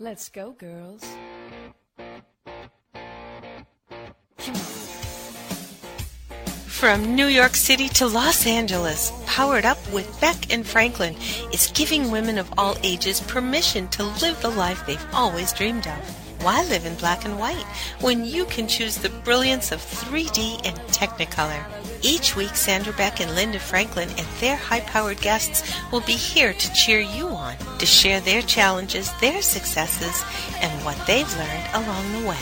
Let's go, girls. Come on. From New York City to Los Angeles, Powered Up with Beck and Franklin is giving women of all ages permission to live the life they've always dreamed of. Why live in black and white when you can choose the brilliance of 3D and Technicolor? Each week, Sandra, Beck, and Linda Franklin and their high-powered guests will be here to cheer you on, to share their challenges, their successes, and what they've learned along the way.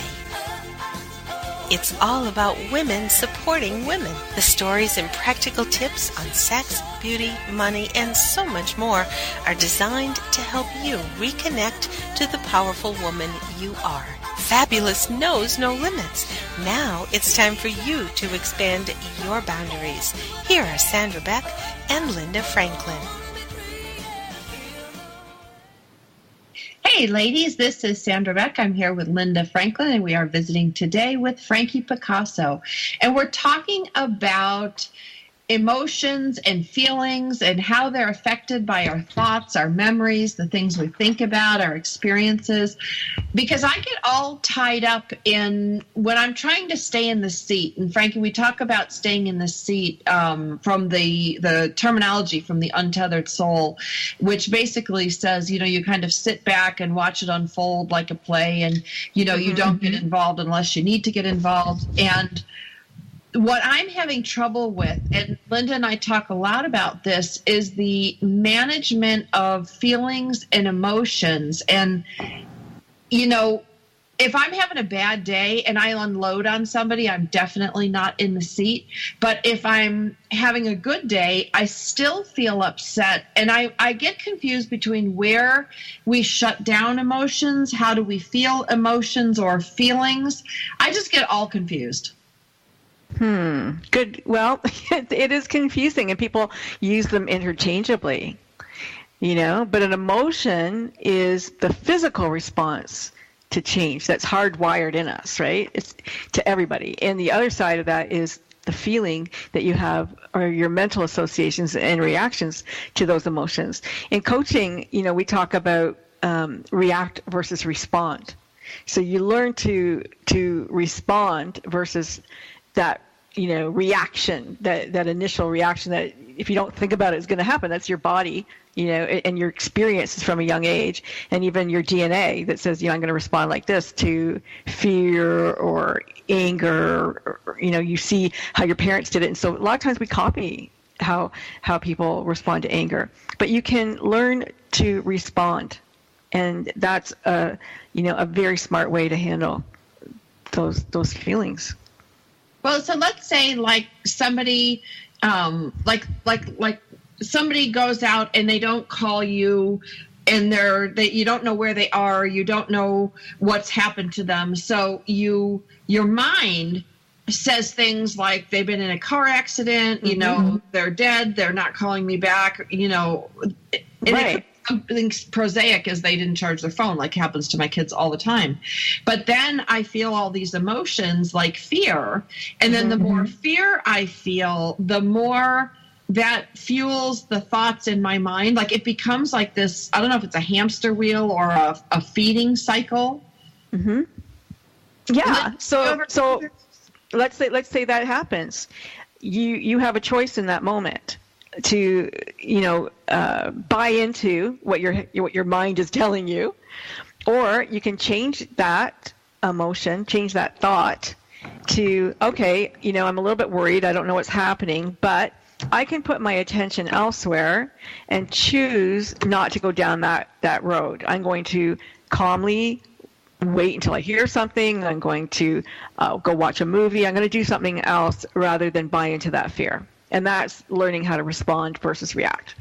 It's all about women supporting women. The stories and practical tips on sex, beauty, money, and so much more are designed to help you reconnect to the powerful woman you are. Fabulous knows no limits. Now it's time for you to expand your boundaries. Here are Sandra Beck and Linda Franklin. Hey ladies, this is Sandra Beck. I'm here with Linda Franklin, and we are visiting today with Frankie Picasso. And we're talking about emotions and feelings and how they're affected by our thoughts, our memories, the things we think about, our experiences. Because I get all tied up in when I'm trying to stay in the seat. And Frankie, we talk about staying in the seat from the terminology from the Untethered Soul, which basically says, you kind of sit back and watch it unfold like a play, and, you don't get involved unless you need to get involved. And what I'm having trouble with, and Linda and I talk a lot about this, is the management of feelings and emotions. And, if I'm having a bad day and I unload on somebody, I'm definitely not in the seat. But if I'm having a good day, I still feel upset. And I get confused between where we shut down emotions, how do we feel emotions or feelings. I just get all confused. Good. Well, it is confusing, and people use them interchangeably, but an emotion is the physical response to change that's hardwired in us, right? It's to everybody. And the other side of that is the feeling that you have, or your mental associations and reactions to those emotions. In coaching, we talk about react versus respond. So you learn to respond versus that reaction, that initial reaction that if you don't think about it is going to happen. That's your body, and your experiences from a young age, and even your DNA that says, I'm going to respond like this to fear or anger, or, you see how your parents did it. And so a lot of times we copy how people respond to anger, but you can learn to respond. And that's a very smart way to handle those feelings. Well, so let's say like somebody, like somebody goes out and they don't call you, and you don't know where they are, you don't know what's happened to them. So your mind says things like they've been in a car accident, they're dead, they're not calling me back, Right. Something prosaic as they didn't charge their phone, like happens to my kids all the time. But then I feel all these emotions like fear. And then the more fear I feel, the more that fuels the thoughts in my mind. Like it becomes like this, I don't know if it's a hamster wheel or a feeding cycle. Mm-hmm. Yeah. So let's say that happens. You have a choice in that moment to buy into what your mind is telling you, or you can change that emotion, change that thought to, okay, I'm a little bit worried, I don't know what's happening, but I can put my attention elsewhere and choose not to go down that road. I'm going to calmly wait until I hear something. I'm going to go watch a movie. I'm going to do something else rather than buy into that fear. And that's learning how to respond versus react.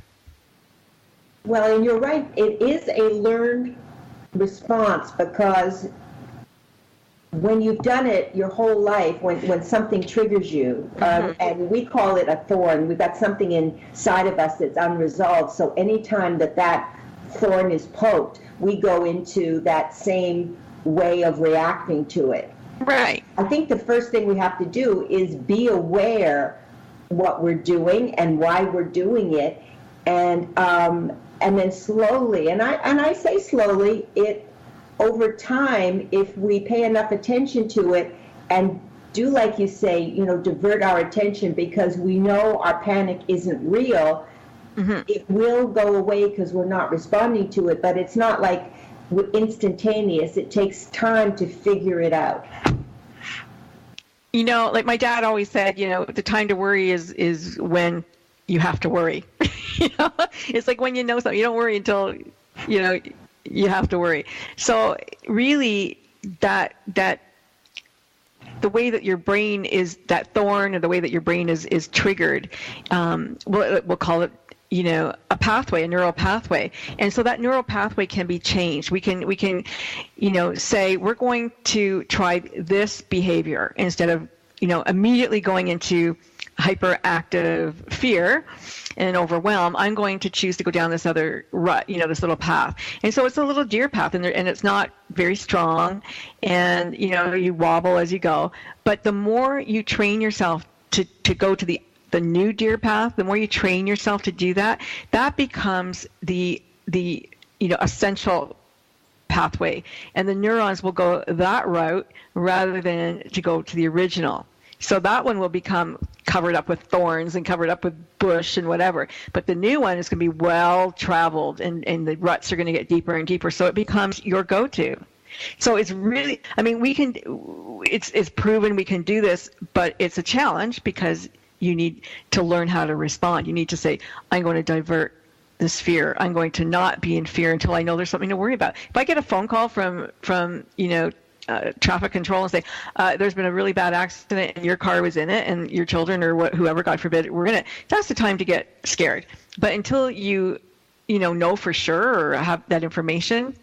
Well, and you're right. It is a learned response, because when you've done it your whole life, when something triggers you, and we call it a thorn, we've got something inside of us that's unresolved. So anytime that thorn is poked, we go into that same way of reacting to it. Right. I think the first thing we have to do is be aware what we're doing and why we're doing it, and then slowly, and I say slowly, over time, if we pay enough attention to it and do, like you say, divert our attention because we know our panic isn't real, it will go away because we're not responding to it. But it's not like instantaneous. It takes time to figure it out. Like my dad always said, the time to worry is when you have to worry. It's like when you know something, you don't worry until, you have to worry. So really that the way that your brain is, that thorn, or the way that your brain is triggered, we'll call it, a pathway, a neural pathway. And so that neural pathway can be changed. We can, say we're going to try this behavior instead of, immediately going into hyperactive fear and overwhelm. I'm going to choose to go down this other rut, this little path. And so it's a little deer path, and it's not very strong, and, you wobble as you go. But the more you train yourself to go to the new deer path, the more you train yourself to do that, that becomes the essential pathway, and the neurons will go that route rather than to go to the original. So that one will become covered up with thorns and covered up with bush and whatever. But the new one is going to be well traveled, and the ruts are going to get deeper and deeper. So it becomes your go-to. So it's really, it's proven we can do this, but it's a challenge because you need to learn how to respond. You need to say, I'm going to divert this fear. I'm going to not be in fear until I know there's something to worry about. If I get a phone call from traffic control and say, there's been a really bad accident and your car was in it and your children or whoever, God forbid, were in it, that's the time to get scared. But until you know for sure or have that information,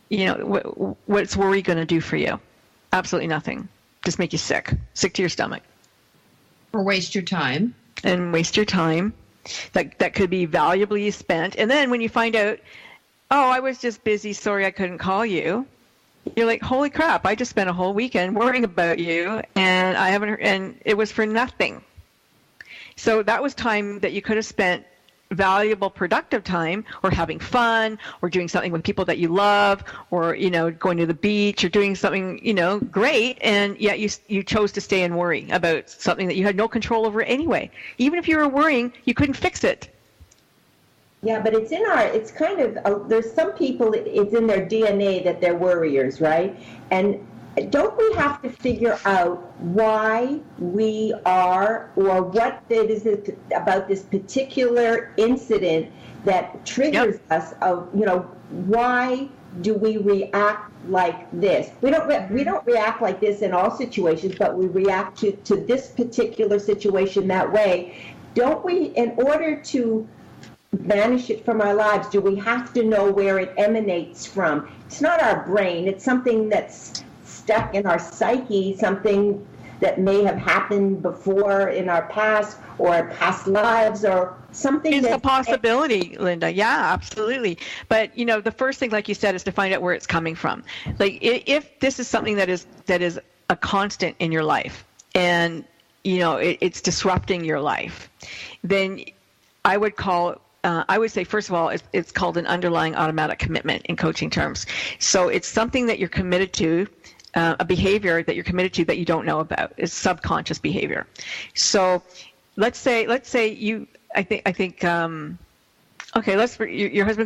what's worry going to do for you? Absolutely nothing. Just make you sick to your stomach. Or waste your time. And waste your time. That could be valuably spent. And then when you find out, oh, I was just busy, sorry I couldn't call you, you're like, holy crap, I just spent a whole weekend worrying about you, and I haven't, and it was for nothing. So that was time that you could have spent valuable, productive time, or having fun, or doing something with people that you love, or going to the beach, or doing something great, and yet you chose to stay and worry about something that you had no control over anyway. Even if you were worrying, you couldn't fix it. Yeah, but it's kind of, there's some people, it's in their DNA that they're worriers, right? And don't we have to figure out why we are, or what it is about this particular incident that triggers us of, why do we react like this? We don't react like this in all situations, but we react to this particular situation that way. Don't we, in order to banish it from our lives, do we have to know where it emanates from? It's not our brain. It's something that's stuck in our psyche, something that may have happened before in our past or past lives, or something. It's a possibility, Linda. Yeah, absolutely. But the first thing, like you said, is to find out where it's coming from. Like if this is something that is a constant in your life, and it's disrupting your life, then I would say, first of all, it's called an underlying automatic commitment in coaching terms. So it's something that you're committed to, a behavior that you're committed to that you don't know about. It's subconscious behavior. So let's say your husband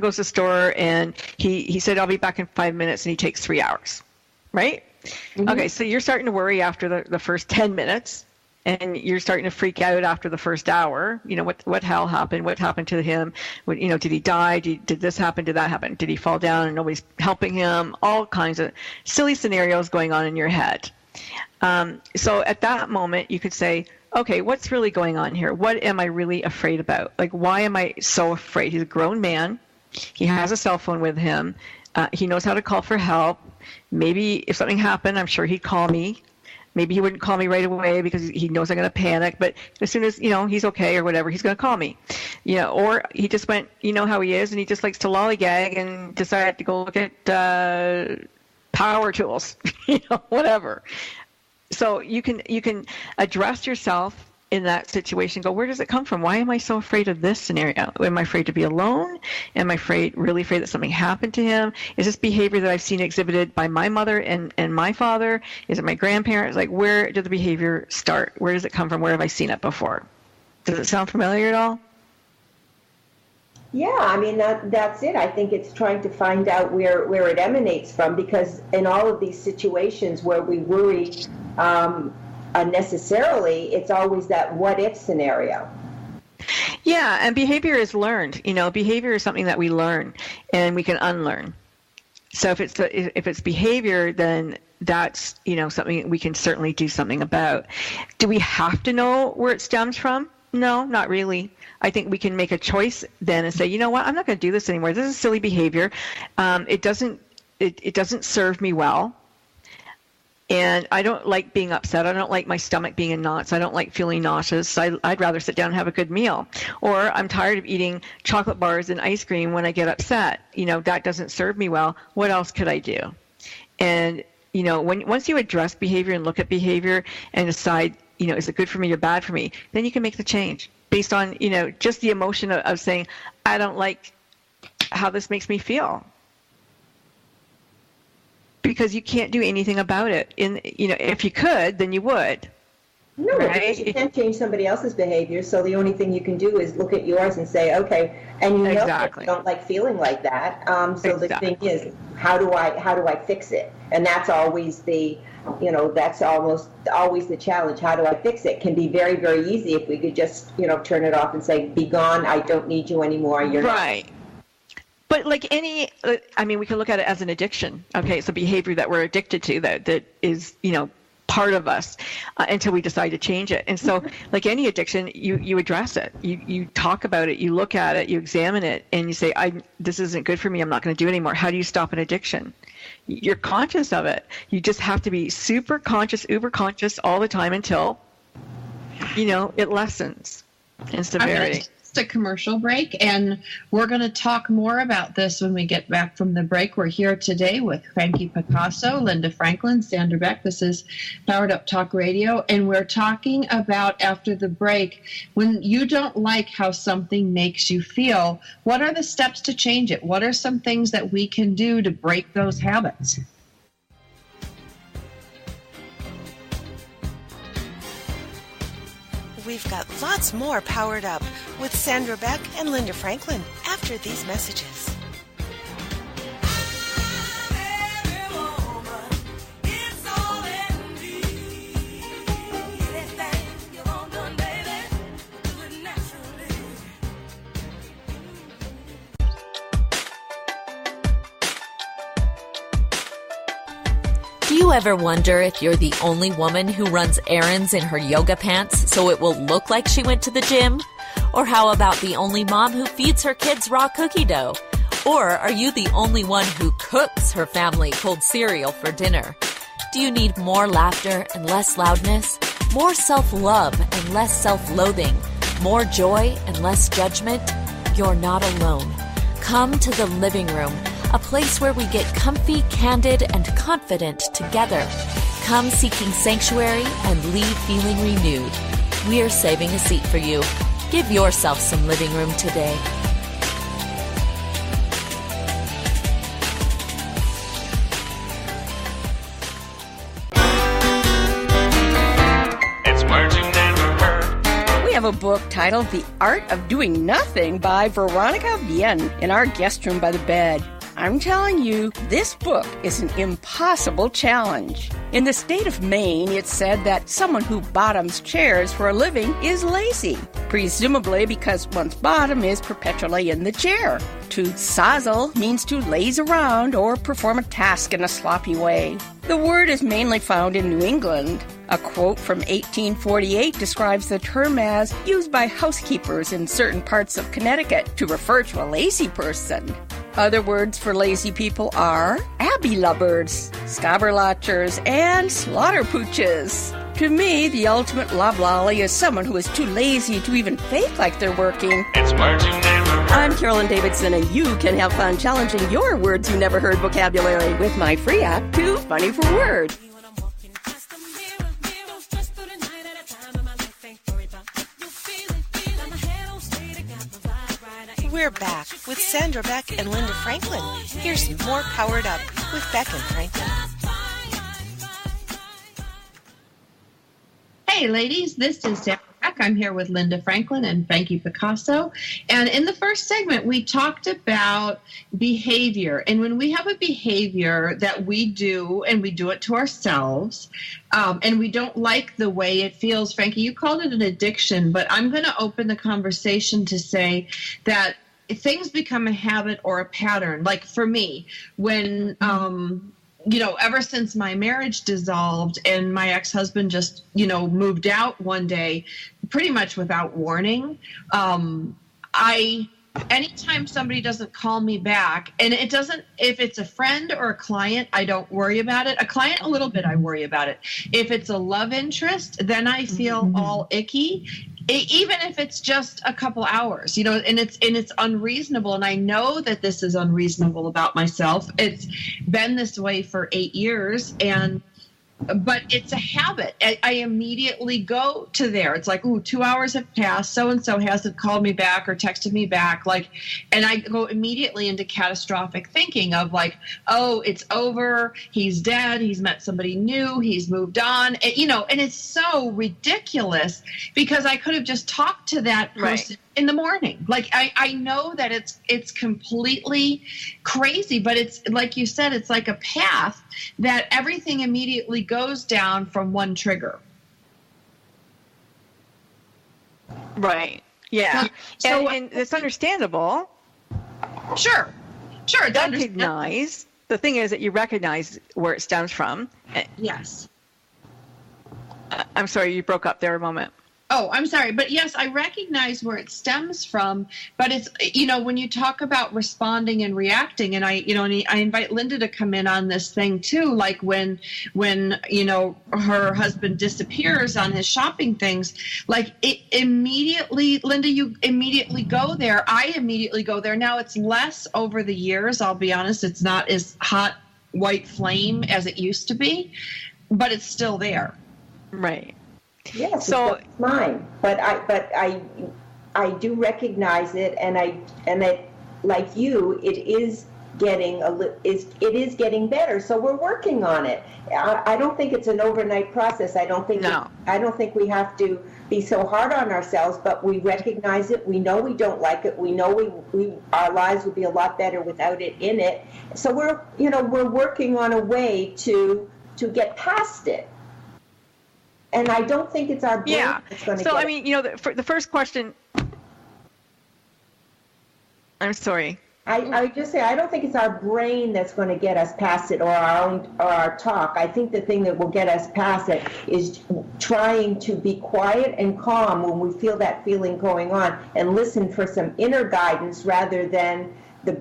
goes to the store and he said, I'll be back in 5 minutes, and he takes 3 hours, right? Mm-hmm. Okay, so you're starting to worry after the first 10 minutes. And you're starting to freak out after the first hour. What hell happened? What happened to him? Did he die? Did this happen? Did that happen? Did he fall down and nobody's helping him? All kinds of silly scenarios going on in your head. So at that moment, you could say, okay, what's really going on here? What am I really afraid about? Like, why am I so afraid? He's a grown man. He has a cell phone with him. He knows how to call for help. Maybe if something happened, I'm sure he'd call me. Maybe he wouldn't call me right away because he knows I'm going to panic, but as soon as, he's okay or whatever, he's going to call me. Or he just went, how he is, and he just likes to lollygag and decided to go look at power tools, whatever. So you can address yourself in that situation, go, where does it come from? Why am I so afraid of this scenario? Am I afraid to be alone? Am I really afraid that something happened to him? Is this behavior that I've seen exhibited by my mother and my father? Is it my grandparents? Like, where did the behavior start? Where does it come from? Where have I seen it before? Does it sound familiar at all? Yeah, I mean, that's it. I think it's trying to find out where it emanates from, because in all of these situations where we worry unnecessarily, it's always that what-if scenario. Yeah, and behavior is learned. Behavior is something that we learn and we can unlearn. So if it's behavior, then that's, something we can certainly do something about. Do we have to know where it stems from? No, not really. I think we can make a choice then and say, you know what, I'm not going to do this anymore. This is silly behavior. It doesn't serve me well. And I don't like being upset. I don't like my stomach being in knots. I don't like feeling nauseous. I'd rather sit down and have a good meal. Or I'm tired of eating chocolate bars and ice cream when I get upset. That doesn't serve me well. What else could I do? And, once you address behavior and look at behavior and decide, is it good for me or bad for me, then you can make the change based on, just the emotion of saying, I don't like how this makes me feel. Because you can't do anything about it. If you could, then you would. No, right? Because you can't change somebody else's behavior, so the only thing you can do is look at yours and say, okay, and you know exactly. I don't like feeling like that. So exactly. The thing is, how do I fix it? And that's always that's almost always the challenge. How do I fix it? Can be very, very easy if we could just, turn it off and say, be gone, I don't need you anymore. You're right. But like we can look at it as an addiction. Okay, it's a behavior that we're addicted to that is, part of us until we decide to change it. And so like any addiction, you address it. You talk about it, you look at it, you examine it, and you say, this isn't good for me, I'm not going to do it anymore. How do you stop an addiction? You're conscious of it. You just have to be super conscious, uber conscious all the time until, it lessens in severity. A commercial break, and we're going to talk more about this when we get back from the break. We're here today with Frankie Picasso, Linda Franklin, Sandra Beck. This is Powered Up Talk Radio, and we're talking about, after the break, when you don't like how something makes you feel, what are the steps to change it? What are some things that we can do to break those habits? We've got lots more Powered Up with Sandra Beck and Linda Franklin after these messages. Do you ever wonder if you're the only woman who runs errands in her yoga pants so it will look like she went to the gym? Or how about the only mom who feeds her kids raw cookie dough? Or are you the only one who cooks her family cold cereal for dinner? Do you need more laughter and less loudness? More self-love and less self-loathing? More joy and less judgment? You're not alone. Come to the living room, a place where we get comfy, candid, and confident together. Come seeking sanctuary and leave feeling renewed. We're saving a seat for you. Give yourself some living room today. It's words you never heard. We have a book titled The Art of Doing Nothing by Veronica Bien in our guest room by the bed. I'm telling you, this book is an impossible challenge. In the state of Maine, it's said that someone who bottoms chairs for a living is lazy, presumably because one's bottom is perpetually in the chair. To sozzle means to laze around or perform a task in a sloppy way. The word is mainly found in New England. A quote from 1848 describes the term as used by housekeepers in certain parts of Connecticut to refer to a lazy person. Other words for lazy people are abbey-lubbers, scabberlatchers, and slaughterpooches. To me, the ultimate loblolly is someone who is too lazy to even fake like they're working. It's words you never heard. I'm Carolyn Davidson, and you can have fun challenging your words you never heard vocabulary with my free app, Too Funny for Words. We're back with Sandra Beck and Linda Franklin. Here's more Powered Up with Beck and Franklin. Hey, ladies, this is Sandra Beck. I'm here with Linda Franklin and Frankie Picasso. And in the first segment, we talked about behavior. And when we have a behavior that we do, and we do it to ourselves, and we don't like the way it feels, Frankie, you called it an addiction, but I'm going to open the conversation to say that things become a habit or a pattern. Like for me, when ever since my marriage dissolved and my ex-husband just, moved out one day, pretty much without warning, anytime somebody doesn't call me back, and it doesn't, if it's a friend or a client, I don't worry about it. A client, a little bit, I worry about it. If it's a love interest, then I feel all icky. Even if it's just a couple hours, and it's unreasonable. And I know that this is unreasonable about myself. It's been this way for 8 years, but it's a habit. I immediately go to there. It's like, 2 hours have passed. So-and-so hasn't called me back or texted me back. And I go immediately into catastrophic thinking of it's over. He's dead. He's met somebody new. He's moved on. And it's so ridiculous because I could have just talked to that person in the morning. I know that it's completely crazy, but it's like you said, it's like a path that everything immediately goes down from one trigger. Right. Yeah. And it's understandable. Sure. It's recognize. The thing is that you recognize where it stems from. Yes. I'm sorry, you broke up there a moment. Oh, I'm sorry. But yes, I recognize where it stems from. But it's, when you talk about responding and reacting, and I invite Linda to come in on this thing too, like when her husband disappears on his shopping things, it immediately, Linda, you immediately go there. I immediately go there. Now it's less over the years. I'll be honest. It's not as hot white flame as it used to be, but it's still there. Right. Yes, so it's mine, but I do recognize it, and it, like you, it is getting better. So we're working on it. I don't think it's an overnight process. I don't think we have to be so hard on ourselves, but we recognize it. We know we don't like it. We know our lives would be a lot better without it in it. So we're working on a way to get past it. And I don't think it's our brain that's going to get it. The first question... I'm sorry. I just say I don't think it's our brain that's going to get us past it, or our talk. I think the thing that will get us past it is trying to be quiet and calm when we feel that feeling going on, and listen for some inner guidance rather than the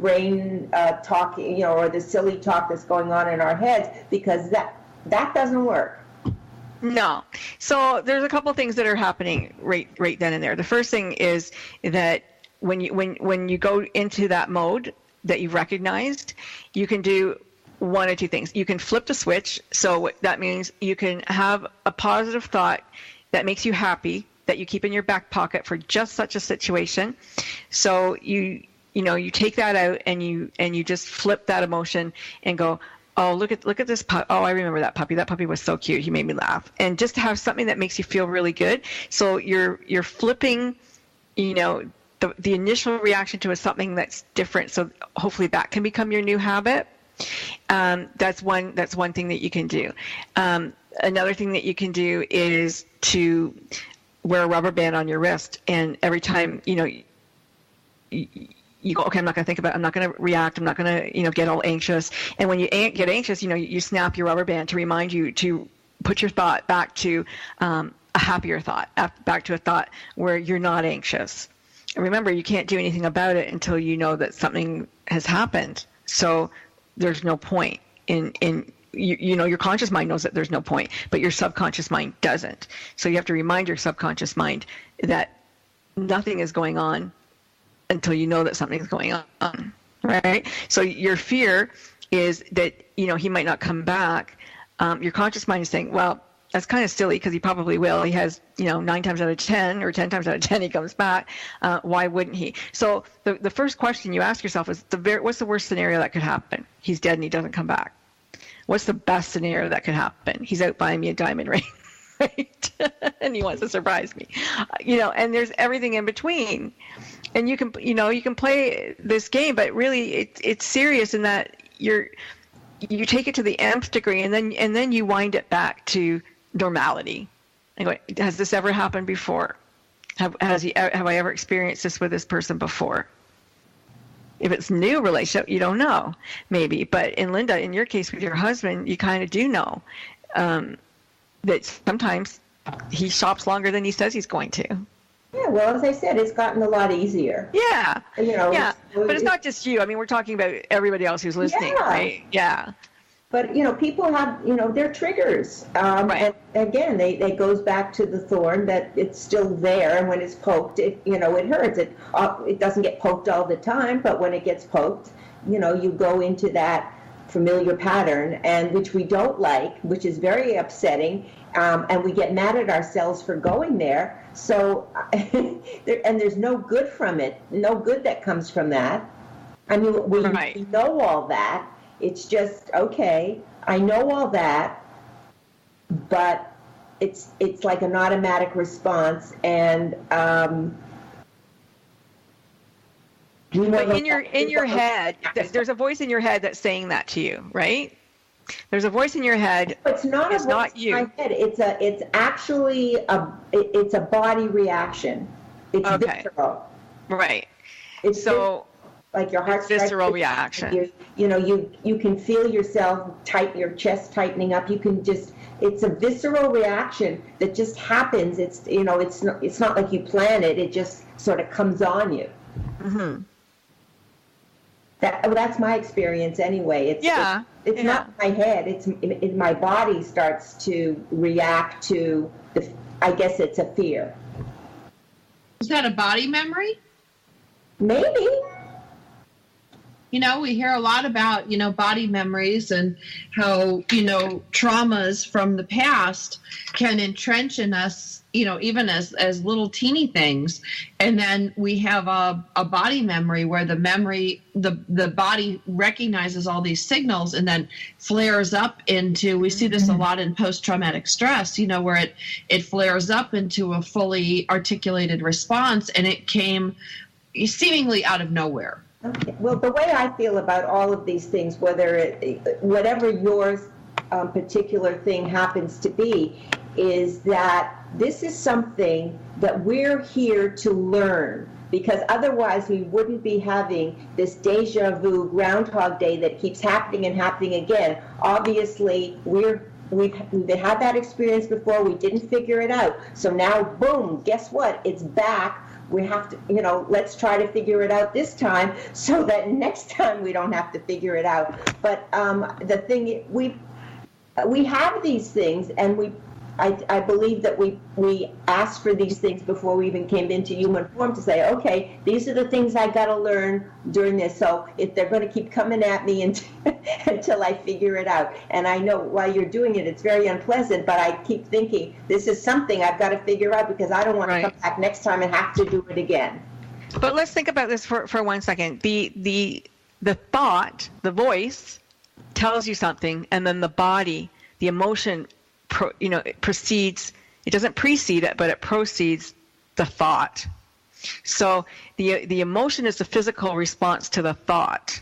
brain talk, or the silly talk that's going on in our heads, because that doesn't work. No. So there's a couple of things that are happening right then and there. The first thing is that when you go into that mode that you've recognized, you can do one or two things. You can flip the switch. So that means you can have a positive thought that makes you happy, that you keep in your back pocket for just such a situation. So you take that out and you just flip that emotion and go, oh, look at this puppy. Oh, I remember that puppy. That puppy was so cute. He made me laugh. And just to have something that makes you feel really good. So you're flipping, the initial reaction to something that's different. So hopefully that can become your new habit. That's one thing that you can do. Another thing that you can do is to wear a rubber band on your wrist, and every time you go, okay, I'm not going to think about it. I'm not going to react. I'm not going to, get all anxious. And when you get anxious, you snap your rubber band to remind you to put your thought back to a happier thought, back to a thought where you're not anxious. And remember, you can't do anything about it until you know that something has happened. So there's no point in your conscious mind knows that there's no point, but your subconscious mind doesn't. So you have to remind your subconscious mind that nothing is going on until you know that something's going on, right? So your fear is that, he might not come back. Your conscious mind is saying, well, that's kind of silly because he probably will. He has, 9 times out of 10 or 10 times out of 10 he comes back. Why wouldn't he? So the first question you ask yourself is, what's the worst scenario that could happen? He's dead and he doesn't come back. What's the best scenario that could happen? He's out buying me a diamond ring, right? And he wants to surprise me. And there's everything in between. And you can play this game, but really it's serious in that you take it to the nth degree, and then you wind it back to normality. Anyway, has this ever happened before? Have I ever experienced this with this person before? If it's new relationship, you don't know, maybe. But in Linda, in your case with your husband, you kind of do know that sometimes he shops longer than he says he's going to. Yeah, well, as I said, it's gotten a lot easier. Yeah. But it's not just you. I mean, we're talking about everybody else who's listening, right? Yeah. But, people have, their triggers. Right. And again, it goes back to the thorn, that it's still there. And when it's poked, it hurts. It doesn't get poked all the time, but when it gets poked, you go into that familiar pattern, and which we don't like, which is very upsetting. And we get mad at ourselves for going there. So, and there's no good from it, no good that comes from that. I mean, we know all that. It's just, okay, I know all that, but it's like an automatic response. And but in your head, there's a voice in your head that's saying that to you, right? There's a voice in your head. It's not a voice not you. in my head. It's actually a body reaction. It's visceral. Right. It's so like your heart. Visceral reaction. You can feel yourself your chest tightening up. You can it's a visceral reaction that just happens. It's not like you plan it. It just sort of comes on you. Mm-hmm. That's my experience anyway. It's not my head. It's my body starts to react to I guess it's a fear. Is that a body memory? Maybe. We hear a lot about, body memories and how, traumas from the past can entrench in us, even as little teeny things. And then we have a body memory where the body recognizes all these signals and then flares up into, we see this a lot in post-traumatic stress, where it flares up into a fully articulated response, and it came seemingly out of nowhere. Okay. Well, the way I feel about all of these things, whatever your particular thing happens to be, is that this is something that we're here to learn, because otherwise we wouldn't be having this deja vu Groundhog Day that keeps happening and happening again. Obviously, we've had that experience before. We didn't figure it out. So now, boom, guess what? It's back. We have to, let's try to figure it out this time so that next time we don't have to figure it out. But the thing, we have these things, and I believe that we asked for these things before we even came into human form to say, okay, these are the things I got to learn during this. So if they're going to keep coming at me until I figure it out. And I know while you're doing it, it's very unpleasant, but I keep thinking this is something I've got to figure out, because I don't want to come back next time and have to do it again. But let's think about this for 1 second. The thought, the voice tells you something, and then the body, the emotion, it proceeds. It doesn't precede it, but it proceeds the thought. So the emotion is the physical response to the thought,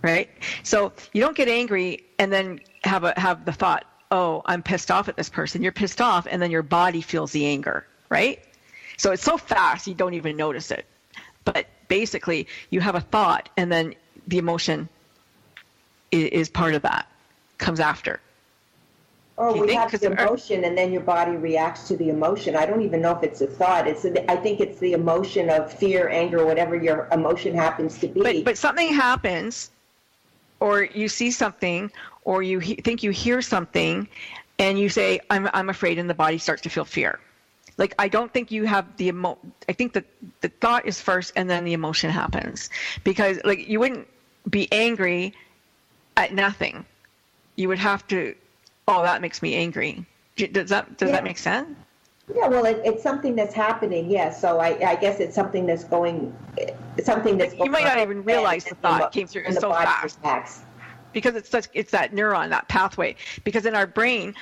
right? So you don't get angry and then have the thought, oh, I'm pissed off at this person. You're pissed off, and then your body feels the anger, right? So it's so fast you don't even notice it. But basically, you have a thought, and then the emotion is part of that, comes after. Oh, we have the emotion, and then your body reacts to the emotion. I don't even know if it's a thought. I think it's the emotion of fear, anger, whatever your emotion happens to be. But something happens, or you see something, or you think you hear something, and you say, I'm afraid, and the body starts to feel fear. Like, I don't think you have I think that the thought is first, and then the emotion happens. Because, like, you wouldn't be angry at nothing. You would have to, oh, that makes me angry. Does that make sense? Yeah, well, it's something that's happening, yes. So I guess it's something that's going. You might not even realize the thought came through so fast. Reacts. Because it's that neuron, that pathway. Because in our brain,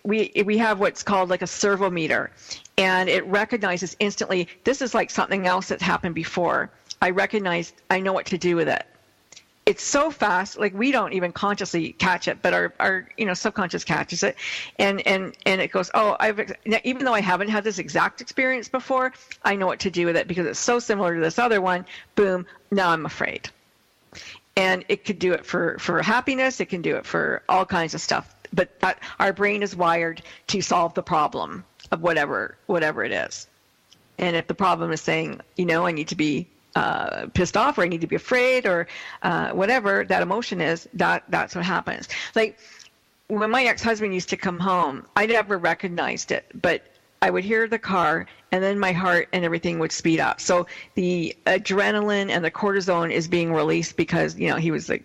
we have what's called like a servometer, and it recognizes instantly. This is like something else that's happened before. I know what to do with it. It's so fast, like we don't even consciously catch it, but our subconscious catches it, and it goes, even though I haven't had this exact experience before, I know what to do with it because it's so similar to this other one. Boom, now I'm afraid. And it could do it for happiness, it can do it for all kinds of stuff, but our brain is wired to solve the problem of whatever it is. And if the problem is saying, I need to be pissed off, or I need to be afraid, or whatever that emotion is, that's what happens. Like when my ex-husband used to come home, I never recognized it, but I would hear the car, and then my heart and everything would speed up. So the adrenaline and the cortisone is being released because he was like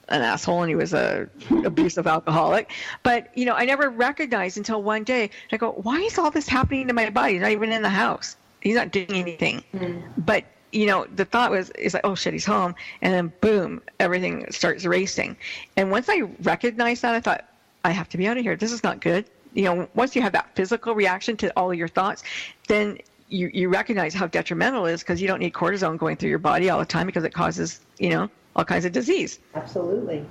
an asshole and he was a abusive alcoholic. But I never recognized until one day. I go, why is all this happening to my body? He's not even in the house. He's not doing anything. But the thought is like, oh shit, he's home. And then boom, everything starts racing. And once I recognized that, I thought, I have to be out of here. This is not good. Once you have that physical reaction to all of your thoughts, then you recognize how detrimental it is, because you don't need cortisone going through your body all the time because it causes, all kinds of disease. Absolutely.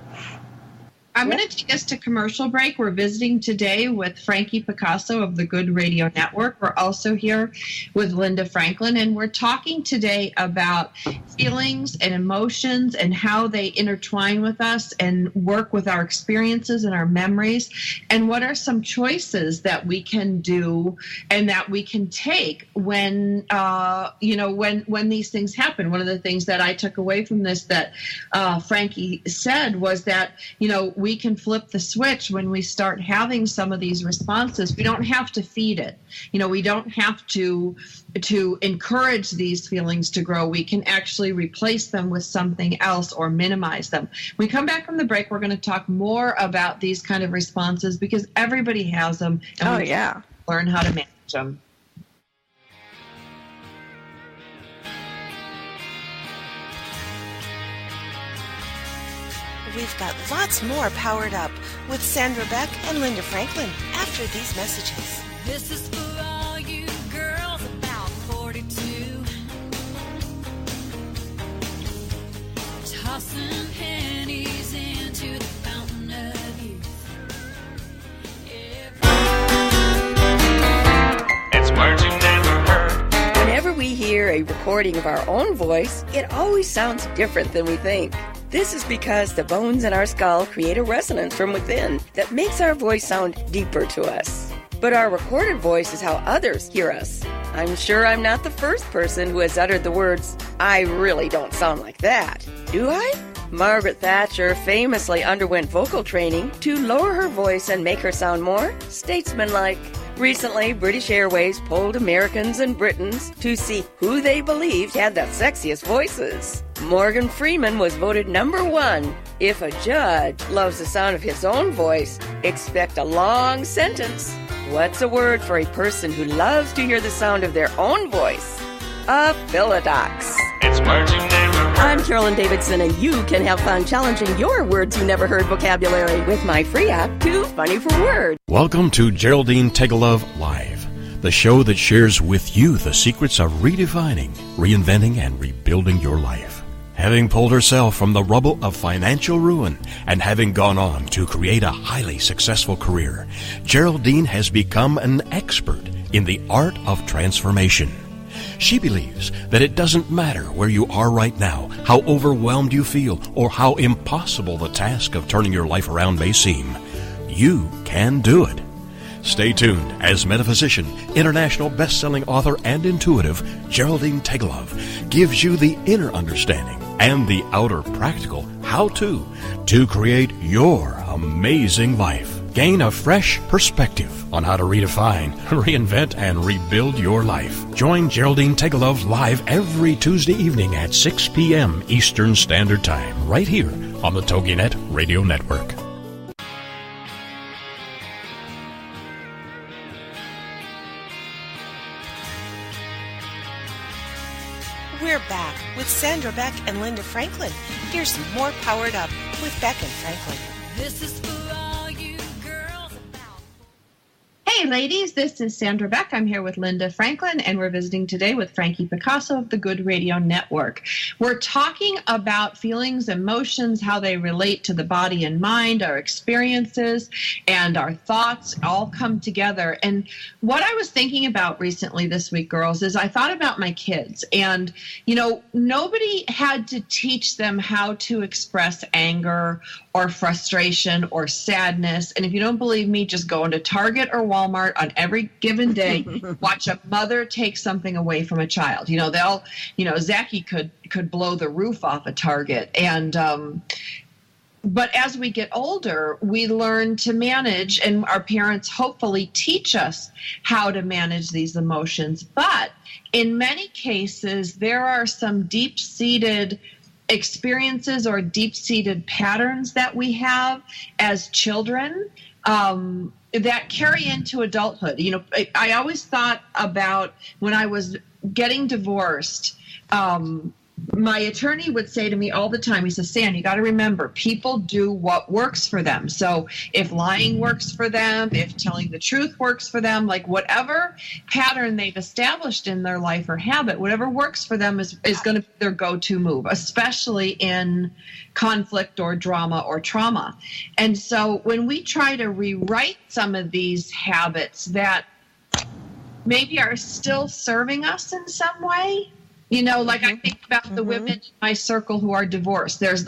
I'm going to take us to commercial break. We're visiting today with Frankie Picasso of the Good Radio Network. We're also here with Linda Franklin, and we're talking today about feelings and emotions and how they intertwine with us and work with our experiences and our memories, and what are some choices that we can do and that we can take when these things happen. One of the things that I took away from this that Frankie said was that, we can flip the switch when we start having some of these responses. We don't have to feed it. We don't have to encourage these feelings to grow. We can actually replace them with something else or minimize them. When we come back from the break, we're going to talk more about these kind of responses because everybody has them. And learn how to manage them. We've got lots more Powered Up with Sandra Beck and Linda Franklin after these messages. This is for all you girls about 42. Tossing pennies into the fountain of youth. It's words you never heard. Whenever we hear a recording of our own voice, it always sounds different than we think. This is because the bones in our skull create a resonance from within that makes our voice sound deeper to us. But our recorded voice is how others hear us. I'm sure I'm not the first person who has uttered the words, "I really don't sound like that." Do I? Margaret Thatcher famously underwent vocal training to lower her voice and make her sound more statesmanlike. Recently, British Airways polled Americans and Britons to see who they believed had the sexiest voices. Morgan Freeman was voted number 1. If a judge loves the sound of his own voice, expect a long sentence. What's a word for a person who loves to hear the sound of their own voice? A philodox. It's words you never heard. I'm Carolyn Davidson, and you can have fun challenging your words you never heard vocabulary with my free app, Too Funny for Words. Welcome to Geraldine Tegelov Live, the show that shares with you the secrets of redefining, reinventing, and rebuilding your life. Having pulled herself from the rubble of financial ruin and having gone on to create a highly successful career, Geraldine has become an expert in the art of transformation. She believes that it doesn't matter where you are right now, how overwhelmed you feel, or how impossible the task of turning your life around may seem. You can do it. Stay tuned as metaphysician, international best-selling author, and intuitive Geraldine Tegelov gives you the inner understanding and the outer practical how-to to create your amazing life. Gain a fresh perspective on how to redefine, reinvent, and rebuild your life. Join Geraldine Tegelov live every Tuesday evening at 6 p.m. Eastern Standard Time, right here on the TogiNet Radio Network. Sandra Beck and Linda Franklin. Here's some more Powered Up with Beck and Franklin. This is for all you girls about. Hey ladies, this is Sandra Beck. I'm here with Linda Franklin, and we're visiting today with Frankie Picasso of the Good Radio Network. We're talking about feelings, emotions, how they relate to the body and mind, our experiences, and our thoughts all come together. And what I was thinking about recently this week, girls, is I thought about my kids. And, you know, nobody had to teach them how to express anger or frustration or sadness. And if you don't believe me, just go into Target or Walmart on every given day, watch a mother take something away from a child. You know, Zachy could blow the roof off a Target. And, but as we get older, we learn to manage, and our parents hopefully teach us how to manage these emotions. But in many cases, there are some deep-seated experiences or deep-seated patterns that we have as children that carry into adulthood. You know, I always thought about when I was getting divorced, my attorney would say to me all the time, he says, Sam, you got to remember, people do what works for them. So if lying works for them, if telling the truth works for them, like whatever pattern they've established in their life or habit, whatever works for them is going to be their go-to move, especially in conflict or drama or trauma. And so when we try to rewrite some of these habits that maybe are still serving us in some way, you know, like I think about the women in my circle who are divorced. There's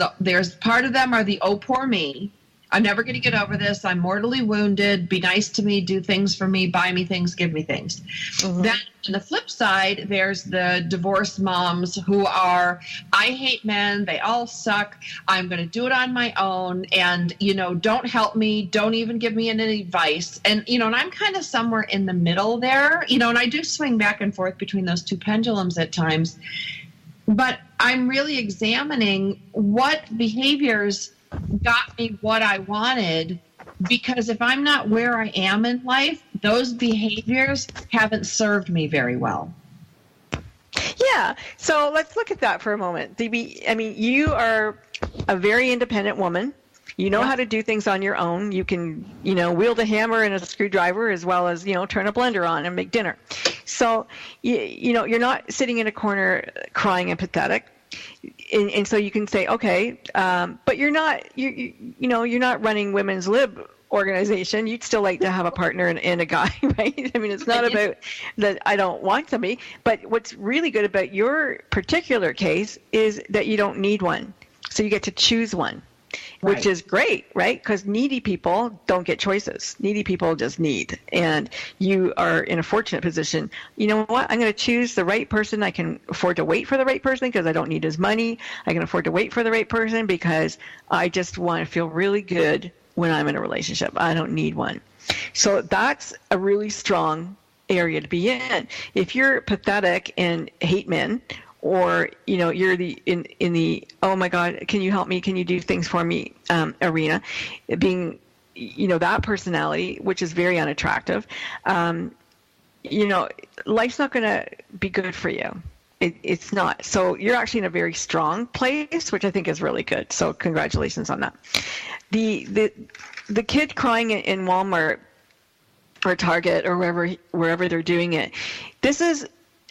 part of them are the, oh, poor me. I'm never going to get over this. I'm mortally wounded. Be nice to me. Do things for me. Buy me things. Give me things. Then on the flip side, there's the divorced moms who are, I hate men. They all suck. I'm going to do it on my own. And, you know, don't help me. Don't even give me any advice. And, you know, and I'm kind of somewhere in the middle there, you know, and I do swing back and forth between those two pendulums at times. But I'm really examining what behaviors got me what I wanted, because if I'm not where I am in life, those behaviors haven't served me very well. Yeah. So let's look at that for a moment. I mean, you are a very independent woman. You know how to do things on your own. You can, you know, wield a hammer and a screwdriver as well as, you know, turn a blender on and make dinner. So, you know, you're not sitting in a corner crying and pathetic. And so you can say, okay, but you're not, you know, you're not running Women's Lib organization. You'd still like to have a partner and a guy, right? I mean, it's not about that I don't want somebody, but what's really good about your particular case is that you don't need one. So you get to choose one, which is great, right? Because needy people don't get choices. Needy people just need. And you are in a fortunate position. You know what? I'm going to choose the right person. I can afford to wait for the right person because I don't need his money. I can afford to wait for the right person because I just want to feel really good when I'm in a relationship. I don't need one. So that's a really strong area to be in. If you're pathetic and hate men, or, you know, you're in the, oh my God, can you help me? Can you do things for me arena, being, you know, that personality, which is very unattractive, you know, life's not going to be good for you. It's not. So you're actually in a very strong place, which I think is really good. So congratulations on that. The kid crying in Walmart or Target or wherever they're doing it, this is,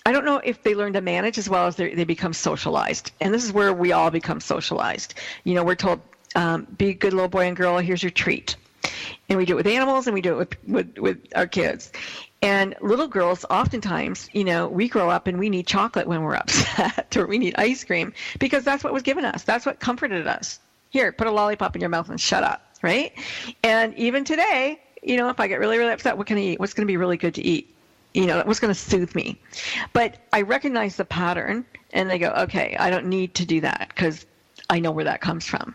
I don't know if they learn to manage as well as they become socialized. And this is where we all become socialized. You know, we're told, be a good little boy and girl, here's your treat. And we do it with animals and we do it with our kids. And little girls, oftentimes, you know, we grow up and we need chocolate when we're upset or we need ice cream because that's what was given us. That's what comforted us. Here, put a lollipop in your mouth and shut up, right? And even today, you know, if I get really, really upset, what can I eat? What's going to be really good to eat? You know, what's going to soothe me? But I recognize the pattern and I go, okay, I don't need to do that because I know where that comes from.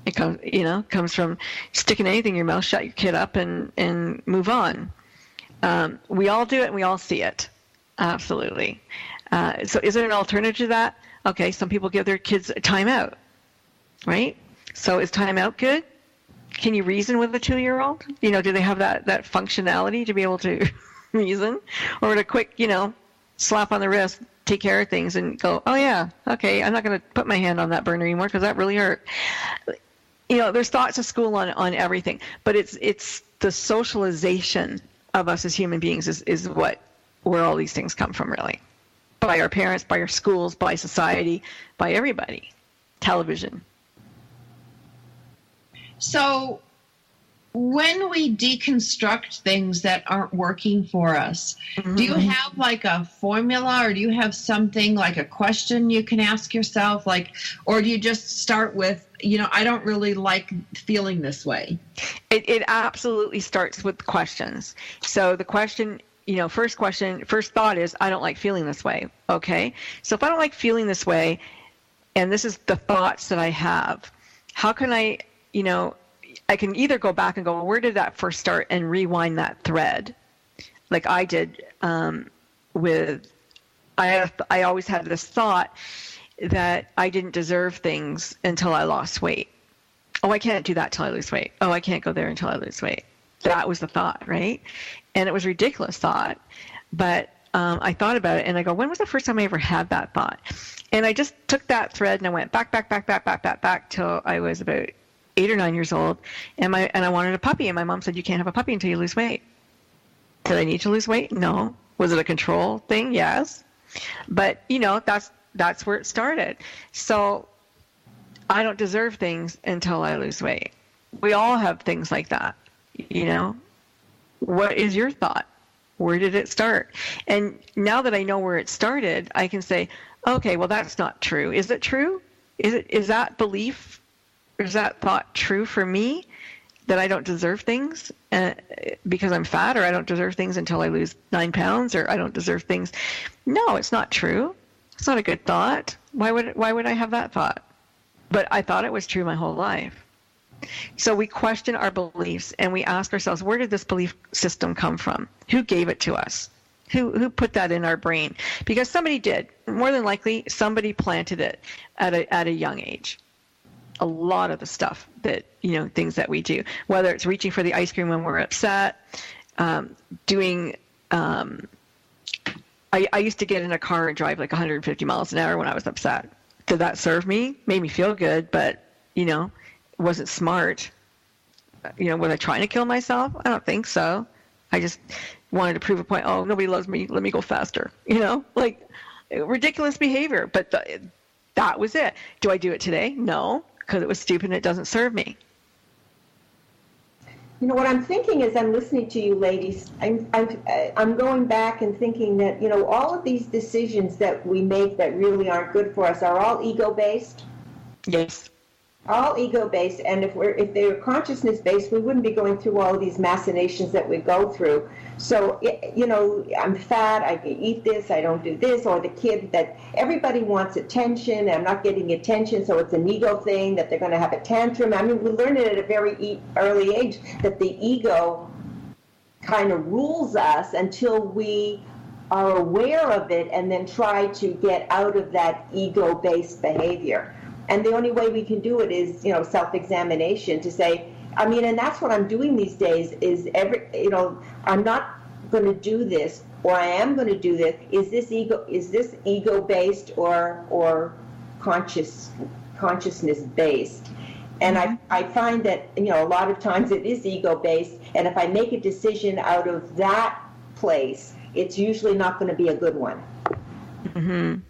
It comes from sticking anything in your mouth, shut your kid up and move on. We all do it and we all see it. Absolutely. So is there an alternative to that? Okay, some people give their kids a timeout, right? So is timeout good? Can you reason with a 2-year-old? You know, do they have that functionality to be able to reason? Or a quick, you know, slap on the wrist, take care of things and go, oh yeah, okay, I'm not going to put my hand on that burner anymore because that really hurt. There's thoughts of school on everything, but it's the socialization of us as human beings is where all these things come from, really. By our parents, by our schools, by society, by everybody. Television. So when we deconstruct things that aren't working for us, do you have like a formula, or do you have something like a question you can ask yourself, or do you just start with, I don't really like feeling this way? It absolutely starts with questions. So the question, first thought is, I don't like feeling this way. Okay. So if I don't like feeling this way, and this is the thoughts that I have, how can I can either go back and go, well, where did that first start, and rewind that thread, like I did I always had this thought that I didn't deserve things until I lost weight. Oh, I can't do that till I lose weight. Oh, I can't go there until I lose weight. That was the thought, right? And it was a ridiculous thought, but I thought about it, and I go, when was the first time I ever had that thought? And I just took that thread and I went back till I was about 8 or 9 years old, and I wanted a puppy, and my mom said, you can't have a puppy until you lose weight. Did I need to lose weight? No. Was it a control thing? Yes. But that's where it started. So I don't deserve things until I lose weight. We all have things like that. What is your thought? Where did it start? And now that I know where it started, I can say, okay, well, that's not true. Is it true? Is that belief, or is that thought true for me, that I don't deserve things because I'm fat, or I don't deserve things until I lose 9 pounds, or I don't deserve things? No, it's not true. It's not a good thought. Why would I have that thought? But I thought it was true my whole life. So we question our beliefs, and we ask ourselves, where did this belief system come from? Who gave it to us? Who put that in our brain? Because somebody did. More than likely, somebody planted it at a young age. A lot of the stuff that, things that we do, whether it's reaching for the ice cream when we're upset, doing, I used to get in a car and drive like 150 miles an hour when I was upset. Did that serve me? Made me feel good, but, wasn't smart. Was I trying to kill myself? I don't think so. I just wanted to prove a point. Oh, nobody loves me. Let me go faster. Ridiculous behavior. But that was it. Do I do it today? No, because it was stupid and it doesn't serve me. What I'm thinking as I'm listening to you ladies, I'm going back and thinking that, all of these decisions that we make that really aren't good for us are all ego-based. Yes. All ego-based, and if they were consciousness-based, we wouldn't be going through all of these machinations that we go through. So, I'm fat, I can eat this, I don't do this, or the kid that everybody wants attention, I'm not getting attention, so it's an ego thing that they're going to have a tantrum. I mean, we learn it at a very early age that the ego kind of rules us until we are aware of it and then try to get out of that ego-based behavior. And the only way we can do it is, self-examination to say, and that's what I'm doing these days is I'm not going to do this, or I am going to do this. Is this ego-based or consciousness-based? And I find that, a lot of times it is ego-based. And if I make a decision out of that place, it's usually not going to be a good one. Mm-hmm.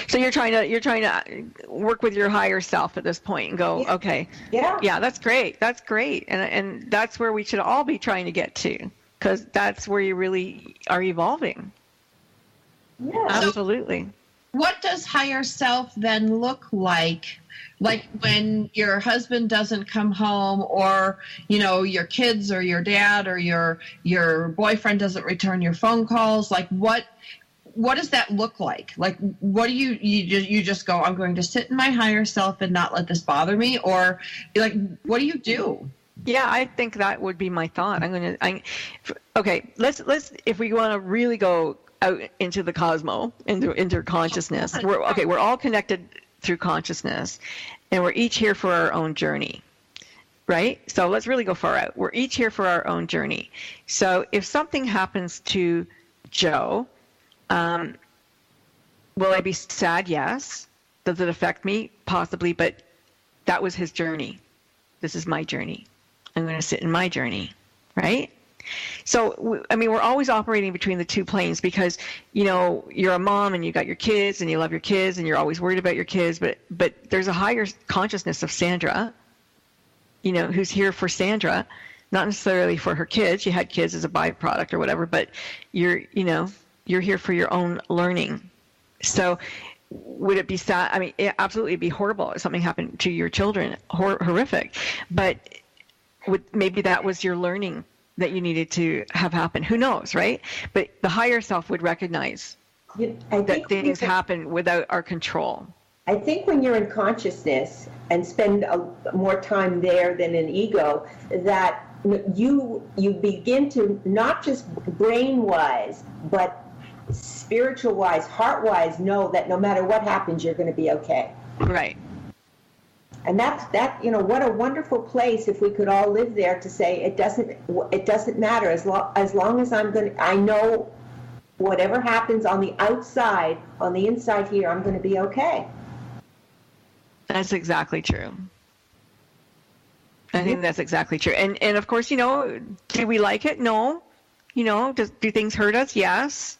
So you're trying to work with your higher self at this point and go, yeah. Okay, yeah, that's great, and that's where we should all be trying to get to, because that's where you really are evolving. Yeah, absolutely. So what does higher self then look like? Like when your husband doesn't come home, or your kids or your dad or your boyfriend doesn't return your phone calls. Like what does that look like? Like, what do you just go, I'm going to sit in my higher self and not let this bother me? Or like, what do you do? Yeah, I think that would be my thought. Okay, let's, if we want to really go out into the cosmos, into consciousness, we're all connected through consciousness, and we're each here for our own journey, right? So let's really go far out. We're each here for our own journey. So if something happens to Joe, Will I be sad? Yes. Does it affect me? Possibly, but that was his journey. This is my journey. I'm going to sit in my journey, right? So, I mean, we're always operating between the two planes because, you know, you're a mom and you got your kids and you love your kids and you're always worried about your kids, but there's a higher consciousness of Sandra, you know, who's here for Sandra, not necessarily for her kids. She had kids as a byproduct or whatever, but you're here for your own learning. So would it be sad? I mean, it absolutely be horrible if something happened to your children, horrific, but maybe that was your learning that you needed to have happen. Who knows, right? But the higher self would recognize that things happen without our control. I think when you're in consciousness and spend more time there than in ego, that you begin to not just brain-wise, but spiritual-wise, heart-wise, know that no matter what happens, you're going to be okay. Right. And that you know, what a wonderful place if we could all live there to say it doesn't matter as long as I know whatever happens on the outside, on the inside here, I'm going to be okay. That's exactly true. I think that's exactly true. And of course, you know, do we like it? No. You know, do things hurt us? Yes.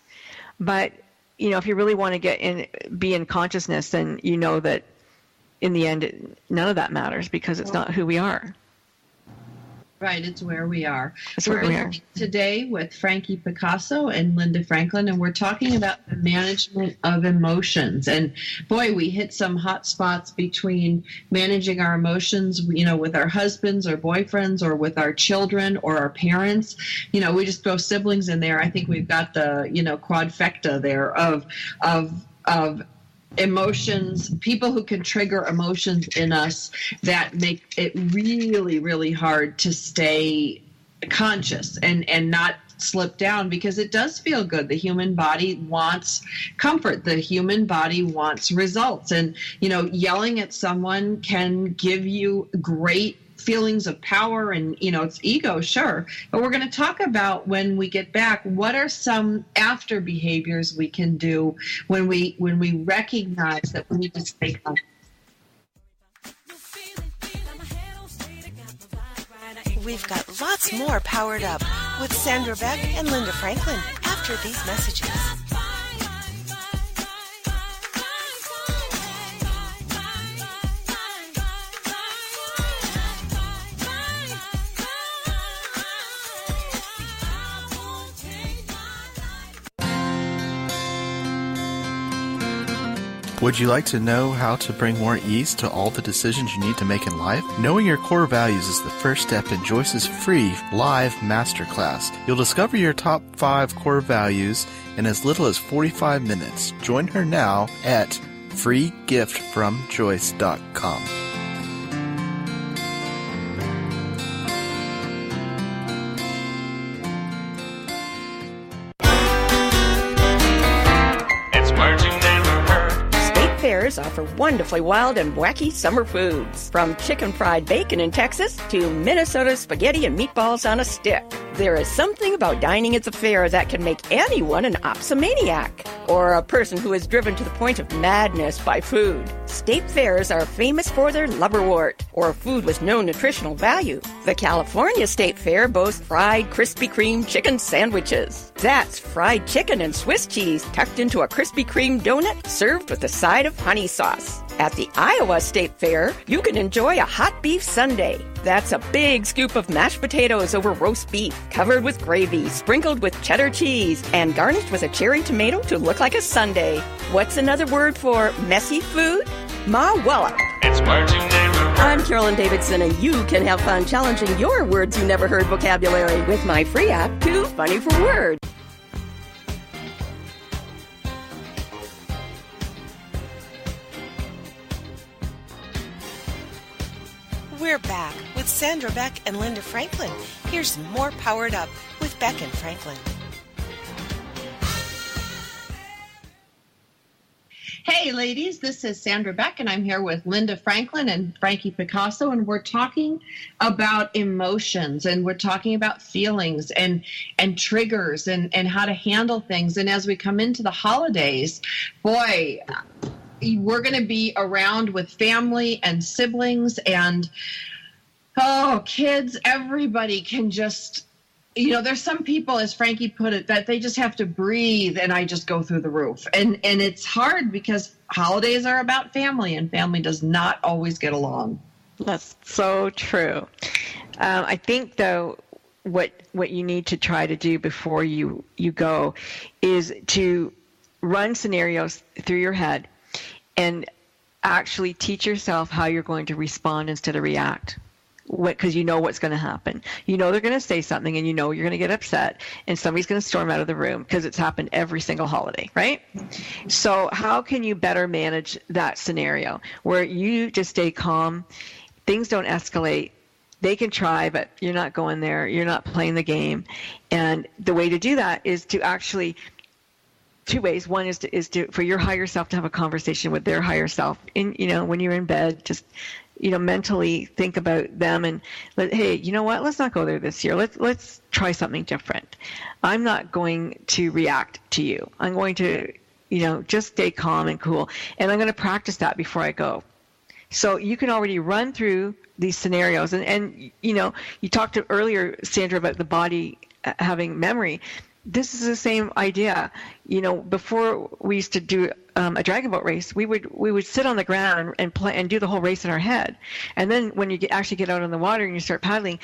But, you know, if you really want to be in consciousness, then you know that in the end, none of that matters because it's not who we are. Right, it's where we are. We're visiting today with Frankie Picasso and Linda Franklin, and we're talking about the management of emotions. And boy, we hit some hot spots between managing our emotions, you know, with our husbands or boyfriends or with our children or our parents. You know, we just throw siblings in there. I think we've got the, you know, quadfecta there of emotions, people who can trigger emotions in us that make it really, really hard to stay conscious and not slip down, because it does feel good. The human body wants comfort. The human body wants results. And, you know, yelling at someone can give you great feelings of power and, you know, it's ego, sure. But we're going to talk about, when we get back, what are some after behaviors we can do when we recognize that we need to stay conscious. We've got lots more Powered Up with Sandra Beck and Linda Franklin after these messages. Would you like to know how to bring more ease to all the decisions you need to make in life? Knowing your core values is the first step in Joyce's free live masterclass. You'll discover your top 5 core values in as little as 45 minutes. Join her now at freegiftfromjoyce.com. Fairs offer wonderfully wild and wacky summer foods. From chicken fried bacon in Texas to Minnesota spaghetti and meatballs on a stick. There is something about dining at the fair that can make anyone an opsomaniac, or a person who is driven to the point of madness by food. State fairs are famous for their liverwort, or food with no nutritional value. The California State Fair boasts fried Krispy Kreme chicken sandwiches. That's fried chicken and Swiss cheese tucked into a Krispy Kreme donut served with a side of honey sauce. At the Iowa State Fair, you can enjoy a hot beef sundae. That's a big scoop of mashed potatoes over roast beef, covered with gravy, sprinkled with cheddar cheese, and garnished with a cherry tomato to look like a sundae. What's another word for messy food? Ma Wallop. It's words you never heard. I'm Carolyn Davidson, and you can have fun challenging your words you never heard vocabulary with my free app, Too Funny for Words. We're back with Sandra Beck and Linda Franklin. Here's more Powered Up with Beck and Franklin. Hey, Hey, ladies, this is Sandra Beck, and I'm here with Linda Franklin and Frankie Picasso, and we're talking about emotions, and we're talking about feelings and triggers and how to handle things. And as we come into the holidays, boy, we're going to be around with family and siblings and, kids. Everybody can just... there's some people, as Frankie put it, that they just have to breathe and I just go through the roof. And it's hard because holidays are about family and family does not always get along. That's so true. I think, though, what you need to try to do before you go is to run scenarios through your head and actually teach yourself how you're going to respond instead of react. Because you know what's going to happen. You know they're going to say something and you know you're going to get upset and somebody's going to storm out of the room because it's happened every single holiday, right? So how can you better manage that scenario where you just stay calm, things don't escalate, they can try, but you're not going there, you're not playing the game. And the way to do that is to actually... two ways. One is to for your higher self to have a conversation with their higher self. When you're in bed, just mentally think about them and hey, you know what? Let's not go there this year. Let's try something different. I'm not going to react to you. I'm going to just stay calm and cool, and I'm going to practice that before I go. So you can already run through these scenarios, and you talked earlier, Sandra, about the body having memory. This is the same idea. Before we used to do a dragon boat race, we would sit on the ground and play and do the whole race in our head. And then when you actually get out on the water and you start paddling,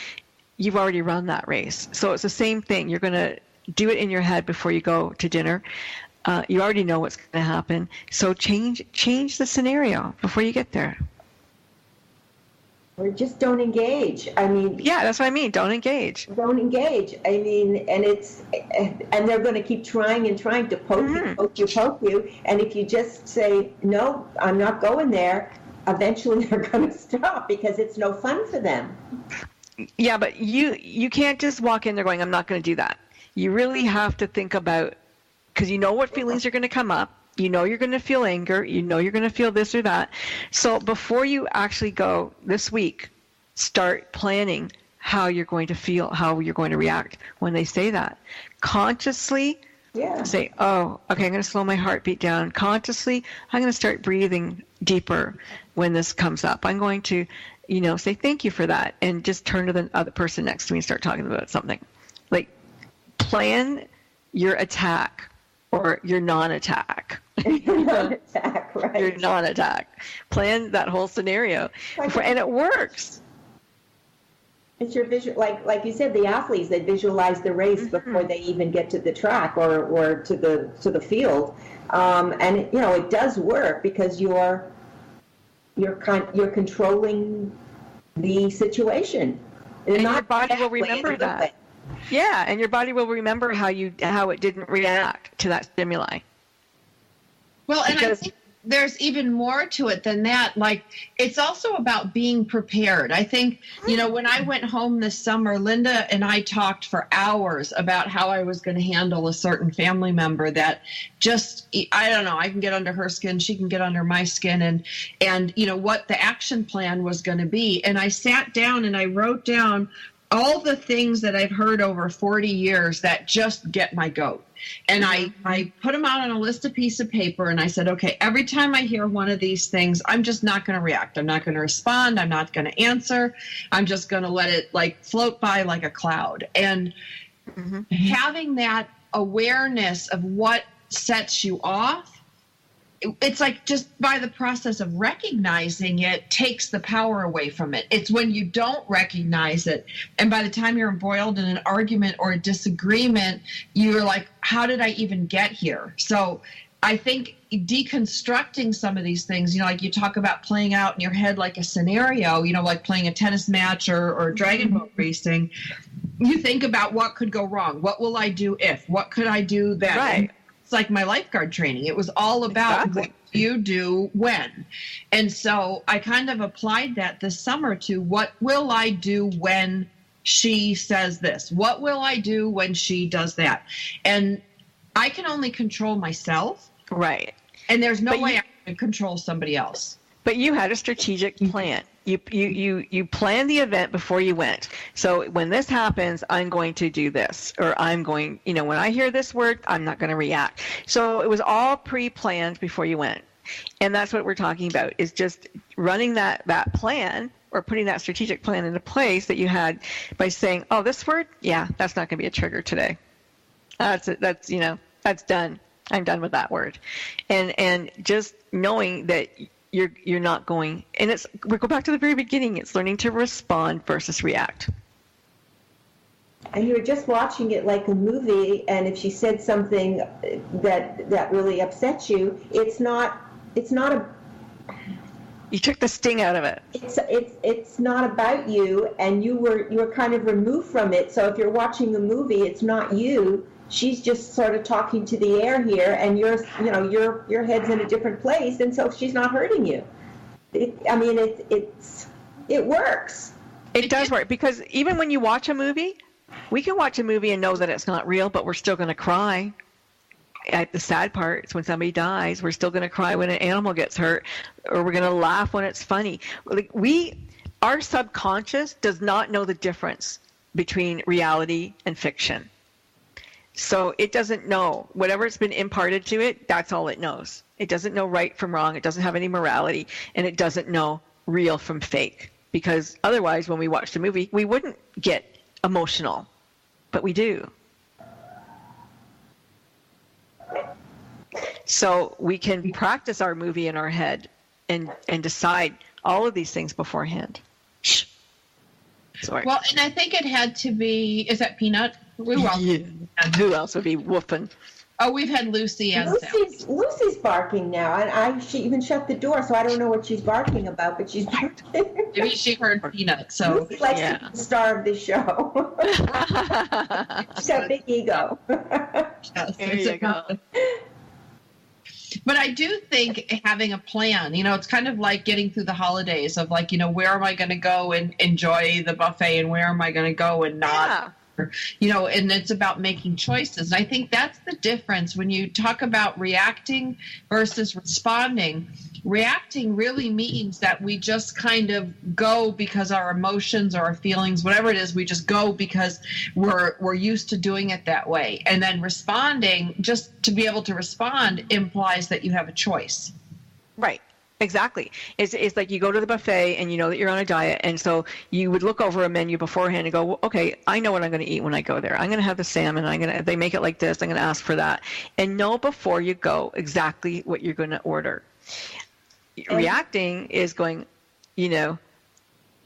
you've already run that race. So it's the same thing. You're going to do it in your head before you go to dinner. You already know what's going to happen. So change the scenario before you get there. Or just don't engage. Yeah, that's what I mean. Don't engage. Don't engage. And they're going to keep trying and trying to poke you. And if you just say, no, I'm not going there, eventually they're going to stop because it's no fun for them. Yeah, but you can't just walk in there going, I'm not going to do that. You really have to think about, because you know what feelings are going to come up. You know you're going to feel anger. You know you're going to feel this or that. So before you actually go this week, start planning how you're going to feel, how you're going to react when they say that. Consciously say, oh, okay, I'm going to slow my heartbeat down. Consciously, I'm going to start breathing deeper when this comes up. I'm going to, say thank you for that and just turn to the other person next to me and start talking about something. Like, plan your attack or your non-attack. Your non-attack, right. Your non-attack. Plan that whole scenario. And it works. It's your visual, like you said, the athletes, they visualize the race before they even get to the track or to the field. And it does work because you're controlling the situation. And your body will remember that. Yeah, and your body will remember how it didn't react to that stimuli. Well, and I think there's even more to it than that. Like, it's also about being prepared. I think, when I went home this summer, Linda and I talked for hours about how I was going to handle a certain family member that just, I don't know, I can get under her skin, she can get under my skin, and what the action plan was going to be. And I sat down and I wrote down all the things that I've heard over 40 years that just get my goat. And I put them out on a piece of paper, and I said, okay, every time I hear one of these things, I'm just not going to react. I'm not going to respond. I'm not going to answer. I'm just going to let it float by like a cloud. And having that awareness of what sets you off, it's like just by the process of recognizing it takes the power away from it. It's when you don't recognize it, and by the time you're embroiled in an argument or a disagreement, you're like, how did I even get here? So I think deconstructing some of these things, like you talk about playing out in your head like a scenario, like playing a tennis match or dragon boat racing, you think about what could go wrong. What will I do if? What could I do then? Right. It's like my lifeguard training. It was all about what you do when. And so I kind of applied that this summer to what will I do when she says this? What will I do when she does that? And I can only control myself. Right. And there's no way I to control somebody else. But you had a strategic plan. You planned the event before you went. So when this happens, I'm going to do this, or I'm going, when I hear this word, I'm not going to react. So it was all pre-planned before you went. And that's what we're talking about, is just running that plan, or putting that strategic plan into place that you had by saying, oh, this word, yeah, that's not going to be a trigger today. That's done. I'm done with that word. And just knowing that you're not going, and we go back to the very beginning, it's learning to respond versus react. And you're just watching it like a movie, and if she said something that really upsets you, it's not a. You took the sting out of it. It's not about you, and you were kind of removed from it. So if you're watching a movie, it's not you. She's just sort of talking to the air here, and your head's in a different place, and so she's not hurting you. It works. It does work, because even when you watch a movie, we can watch a movie and know that it's not real, but we're still going to cry. The sad part is when somebody dies, we're still going to cry when an animal gets hurt, or we're going to laugh when it's funny. Our subconscious does not know the difference between reality and fiction. So it doesn't know. Whatever's been imparted to it, that's all it knows. It doesn't know right from wrong. It doesn't have any morality, and it doesn't know real from fake. Because otherwise, when we watch the movie, we wouldn't get emotional, but we do. So we can practice our movie in our head and decide all of these things beforehand. Shh. Sorry. Well, and I think it had to be, is that Peanut? Who else would be whooping? Oh, we've had Lucy and Lucy's barking now, and she even shut the door, so I don't know what she's barking about, but she's barking. Maybe she heard Peanut, so. Lucy likes to be the star of the show. She's got a big ego. Yes, there you go. But I do think having a plan, it's kind of like getting through the holidays of like, where am I going to go and enjoy the buffet, and where am I going to go and not, and it's about making choices. And I think that's the difference when you talk about reacting versus responding. Reacting really means that we just kind of go because our emotions or our feelings, whatever it is, we just go because we're used to doing it that way. And then responding, just to be able to respond, implies that you have a choice. Right. Exactly. It's like you go to the buffet and you know that you're on a diet, and so you would look over a menu beforehand and go, well, okay, I know what I'm going to eat when I go there. I'm going to have the salmon. They make it like this. I'm going to ask for that, and know before you go exactly what you're going to order. Reacting is going,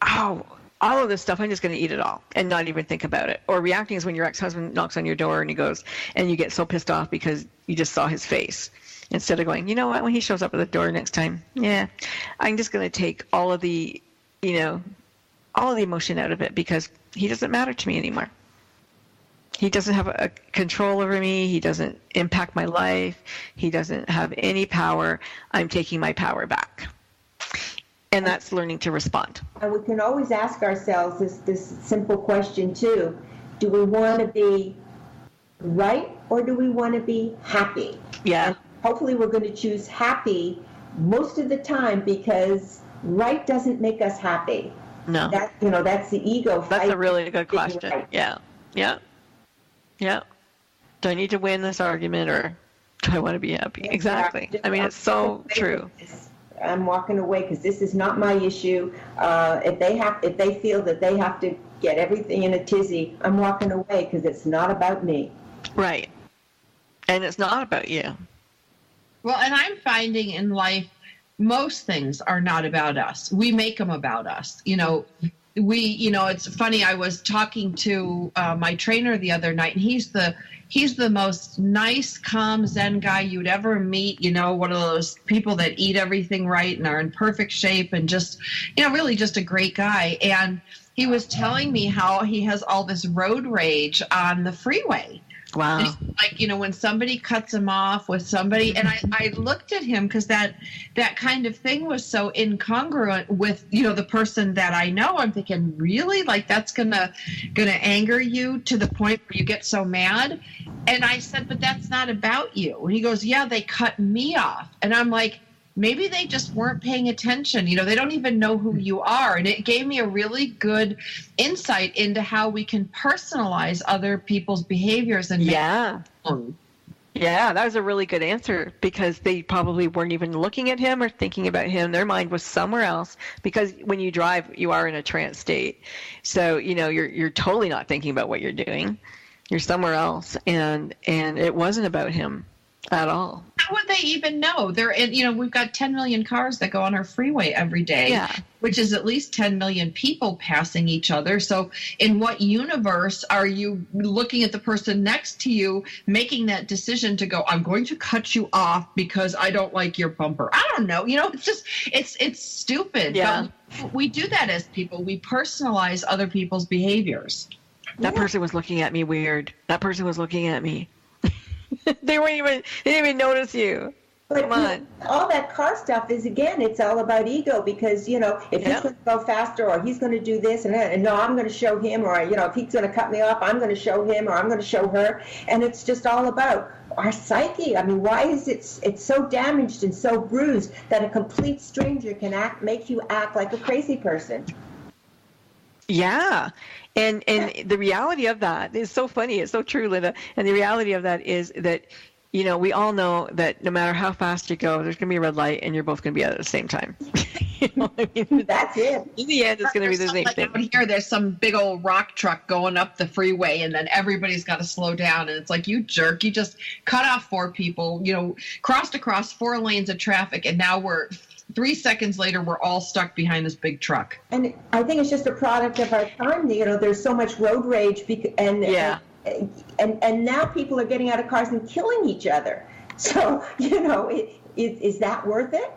all of this stuff, I'm just going to eat it all and not even think about it. Or reacting is when your ex-husband knocks on your door and he goes, and you get so pissed off because you just saw his face. Instead of going, you know what, when he shows up at the door next time, I'm just going to take all of the emotion out of it, because he doesn't matter to me anymore. He doesn't have a control over me. He doesn't impact my life. He doesn't have any power. I'm taking my power back. And that's learning to respond. And we can always ask ourselves this simple question too. Do we want to be right, or do we want to be happy? Yeah. And hopefully we're going to choose happy most of the time, because right doesn't make us happy. No. That's the ego. That's a really good question. Right. Yeah. Do I need to win this argument, or do I want to be happy? Exactly. I mean, it's so true. I'm walking away because this is not my issue. If they feel that they have to get everything in a tizzy, I'm walking away because it's not about me. Right. And it's not about you. Well, and I'm finding in life, most things are not about us. We make them about us. It's funny. I was talking to my trainer the other night, and he's the most nice, calm, Zen guy you'd ever meet. One of those people that eat everything right and are in perfect shape, and just, really just a great guy. And he was telling me how he has all this road rage on the freeway. Wow. Like, when somebody cuts him off with somebody, and I looked at him because that kind of thing was so incongruent with, the person that I know. I'm thinking, really? Like, that's gonna anger you to the point where you get so mad? And I said, but that's not about you. And he goes, yeah, they cut me off. And I'm like, maybe they just weren't paying attention. They don't even know who you are. And it gave me a really good insight into how we can personalize other people's behaviors and Yeah, that was a really good answer, because they probably weren't even looking at him or thinking about him. Their mind was somewhere else, because when you drive, you are in a trance state. So, you're totally not thinking about what you're doing. You're somewhere else, and it wasn't about him at all. How would they even know? We've got 10 million cars that go on our freeway every day, which is at least 10 million people passing each other. So in what universe are you looking at the person next to you, making that decision to go, I'm going to cut you off because I don't like your bumper? I don't know. It's stupid. Yeah. But we do that as people. We personalize other people's behaviors. That person was looking at me weird. That person was looking at me. They didn't even notice you. But Come on. All that car stuff is, again, it's all about ego, because, if he's going to go faster, or he's going to do this, and no, I'm going to show him, or, if he's going to cut me off, I'm going to show him, or I'm going to show her. And it's just all about our psyche. I mean, why is it's so damaged and so bruised that a complete stranger can make you act like a crazy person? Yeah. And the reality of that is so funny. It's so true, Linda. And the reality of that is that, we all know that no matter how fast you go, there's going to be a red light, and you're both going to be out at the same time. That's it. In the end, it's going to be the same thing. Out here, there's some big old rock truck going up the freeway, and then everybody's got to slow down. And it's like, you jerk, you just cut off 4 people, crossed across 4 lanes of traffic, and now 3 seconds later, we're all stuck behind this big truck. And I think it's just a product of our time. There's so much road rage, and now people are getting out of cars and killing each other. So, is that worth it?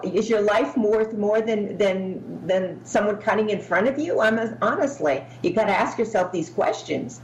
Is your life worth more than someone cutting in front of you? Honestly, you got to ask yourself these questions.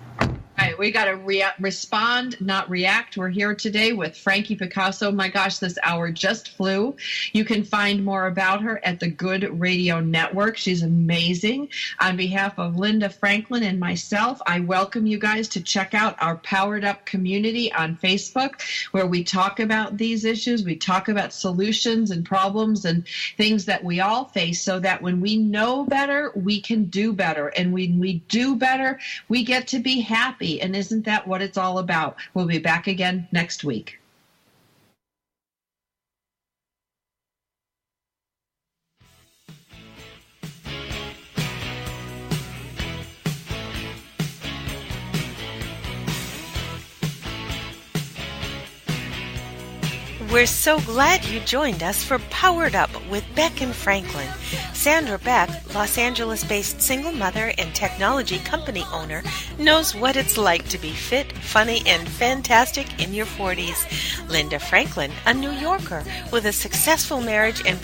All right, we got to respond, not react. We're here today with Frankie Picasso. My gosh, this hour just flew. You can find more about her at the Good Radio Network. She's amazing. On behalf of Linda Franklin and myself, I welcome you guys to check out our Powered Up community on Facebook, where we talk about these issues. We talk about solutions and problems and things that we all face, so that when we know better, we can do better. And when we do better, we get to be happy. And isn't that what it's all about? We'll be back again next week. We're so glad you joined us for Powered Up with Beck and Franklin. Sandra Beck, Los Angeles-based single mother and technology company owner, knows what it's like to be fit, funny, and fantastic in your 40s. Linda Franklin, a New Yorker with a successful marriage and